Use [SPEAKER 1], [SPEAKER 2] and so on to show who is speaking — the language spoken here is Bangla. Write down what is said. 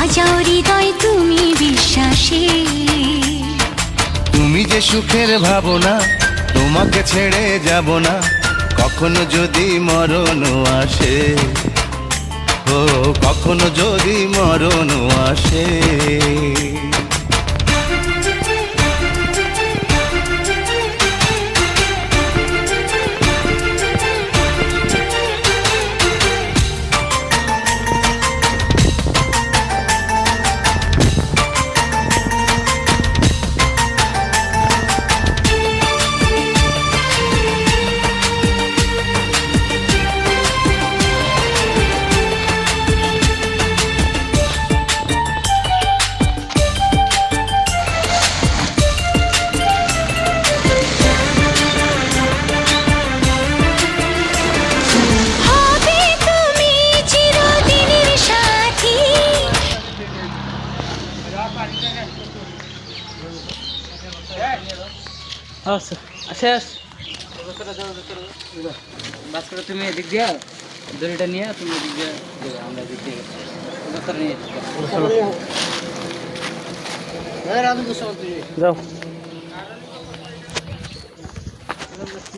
[SPEAKER 1] সাজাও হৃদয় তুমি বিশ্বাসে।
[SPEAKER 2] তুমি যে সুখের ভাবনা, তোমাকে ছেড়ে যাব না কখনো যদি মরণ আসে। ও কখনো যদি মরণ আসে।
[SPEAKER 1] হবে তুমি চিরদিনের সাথী।
[SPEAKER 3] শেষ বাস করে তুমি এদিক দিয়া দড়িটা নিয়ে তুমি এদিক দিয়ে দেবে, আমরা এদিক দিয়ে নিয়ে
[SPEAKER 4] যাও।